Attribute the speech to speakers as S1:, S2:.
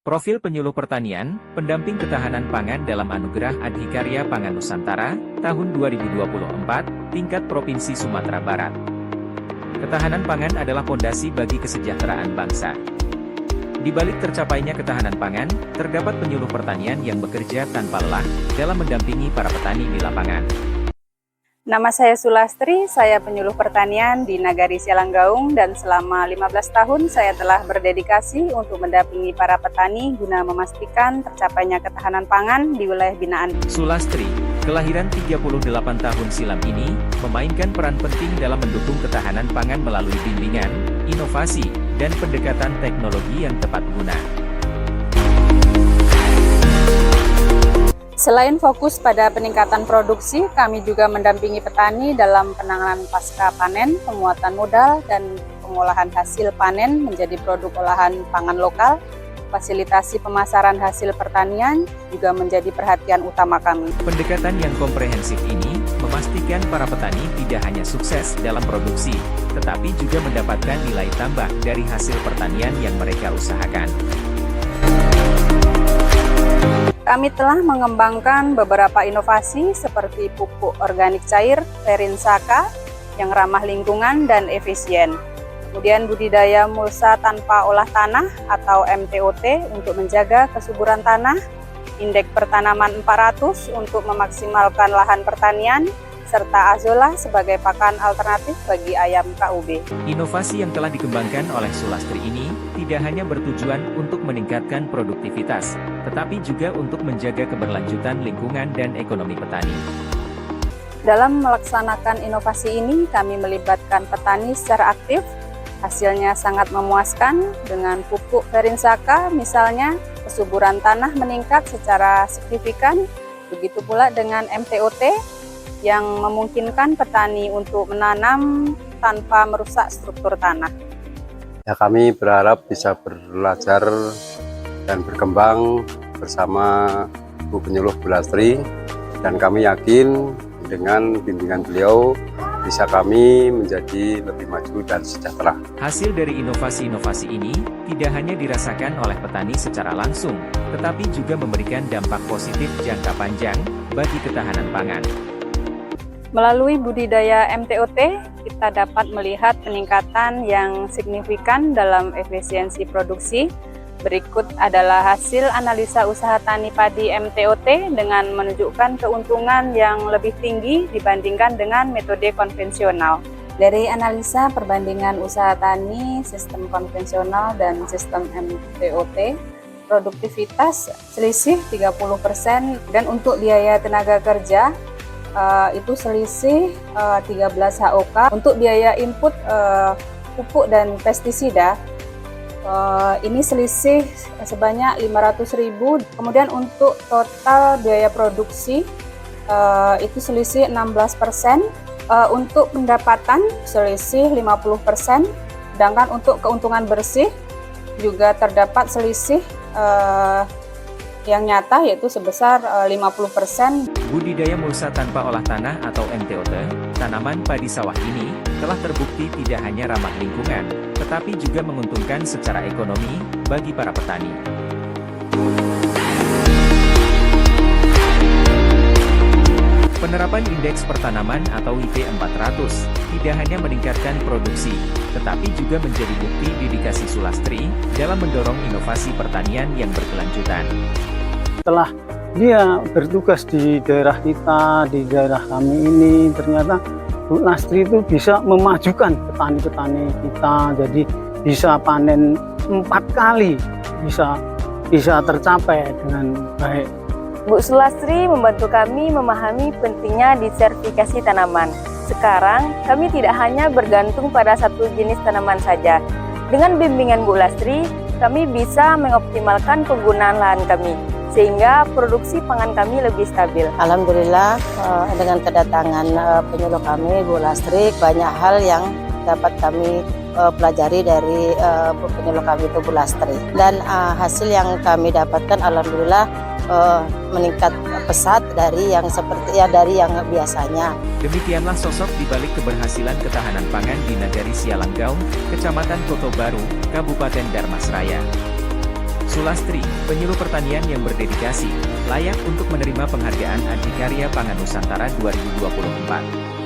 S1: Profil penyuluh pertanian, pendamping ketahanan pangan dalam Anugerah Adhikarya Pangan Nusantara, tahun 2024, tingkat Provinsi Sumatera Barat. Ketahanan pangan adalah fondasi bagi kesejahteraan bangsa. Di balik tercapainya ketahanan pangan, terdapat penyuluh pertanian yang bekerja tanpa lelah dalam mendampingi para petani di lapangan.
S2: Nama saya Sulastri, saya penyuluh pertanian di Nagari Sialanggaung dan selama 15 tahun saya telah berdedikasi untuk mendampingi para petani guna memastikan tercapainya ketahanan pangan di wilayah binaan.
S1: Sulastri, kelahiran 38 tahun silam ini, memainkan peran penting dalam mendukung ketahanan pangan melalui bimbingan, inovasi, dan pendekatan teknologi yang tepat guna.
S2: Selain fokus pada peningkatan produksi, kami juga mendampingi petani dalam penanganan pasca panen, penguatan modal, dan pengolahan hasil panen menjadi produk olahan pangan lokal. Fasilitasi pemasaran hasil pertanian juga menjadi perhatian utama kami.
S1: Pendekatan yang komprehensif ini memastikan para petani tidak hanya sukses dalam produksi, tetapi juga mendapatkan nilai tambah dari hasil pertanian yang mereka usahakan.
S2: Kami telah mengembangkan beberapa inovasi seperti pupuk organik cair, Verinsaka, yang ramah lingkungan dan efisien. Kemudian budidaya mulsa tanpa olah tanah atau MTOT untuk menjaga kesuburan tanah, indeks pertanaman 400 untuk memaksimalkan lahan pertanian, serta Azolla sebagai pakan alternatif bagi ayam KUB.
S1: Inovasi yang telah dikembangkan oleh Sulastri ini tidak hanya bertujuan untuk meningkatkan produktivitas, tetapi juga untuk menjaga keberlanjutan lingkungan dan ekonomi petani.
S2: Dalam melaksanakan inovasi ini, kami melibatkan petani secara aktif. Hasilnya sangat memuaskan. Dengan pupuk Verinsaka, misalnya, kesuburan tanah meningkat secara signifikan. Begitu pula dengan MTOT, yang memungkinkan petani untuk menanam tanpa merusak struktur tanah.
S3: Ya, kami berharap bisa belajar dan berkembang bersama Bu Penyuluh Sulastri, dan kami yakin dengan bimbingan beliau bisa kami menjadi lebih maju dan sejahtera.
S1: Hasil dari inovasi-inovasi ini tidak hanya dirasakan oleh petani secara langsung, tetapi juga memberikan dampak positif jangka panjang bagi ketahanan pangan.
S2: Melalui budidaya MTOT, kita dapat melihat peningkatan yang signifikan dalam efisiensi produksi. Berikut adalah hasil analisa usaha tani padi MTOT dengan menunjukkan keuntungan yang lebih tinggi dibandingkan dengan metode konvensional. Dari analisa perbandingan usaha tani, sistem konvensional dan sistem MTOT, produktivitas selisih 30%, dan untuk biaya tenaga kerja itu selisih 13 HOK. Untuk biaya input pupuk dan pestisida ini selisih sebanyak 500.000. Kemudian untuk total biaya produksi itu selisih 16%. Untuk pendapatan selisih 50%. Sedangkan untuk keuntungan bersih juga terdapat selisih yang nyata, yaitu sebesar 50%.
S1: Budidaya mulsa tanpa olah tanah atau MTOT, tanaman padi sawah ini telah terbukti tidak hanya ramah lingkungan, tetapi juga menguntungkan secara ekonomi bagi para petani. Penerapan indeks pertanaman atau IP 400 tidak hanya meningkatkan produksi, tetapi juga menjadi bukti dedikasi Sulastri dalam mendorong inovasi pertanian yang berkelanjutan.
S4: Setelah dia bertugas di daerah kita, di daerah kami ini, ternyata Bu Lastri itu bisa memajukan petani-petani kita, jadi bisa panen 4 kali, bisa tercapai dengan baik.
S5: Bu Sulastri membantu kami memahami pentingnya disertifikasi tanaman. Sekarang, kami tidak hanya bergantung pada satu jenis tanaman saja. Dengan bimbingan Bu Lastri, kami bisa mengoptimalkan penggunaan lahan kami, sehingga produksi pangan kami lebih stabil.
S6: Alhamdulillah, dengan kedatangan penyuluh kami, Bu Lastri, banyak hal yang dapat kami pelajari dari penyuluh kami itu Bu Lastri. Dan hasil yang kami dapatkan, alhamdulillah, meningkat pesat dari yang biasanya.
S1: Demikianlah sosok di balik keberhasilan ketahanan pangan di Nagari Sialanggaung, Kecamatan Koto Baru, Kabupaten Darmasraya. Sulastri, penyuluh pertanian yang berdedikasi, layak untuk menerima penghargaan Adikarya Pangan Nusantara 2024.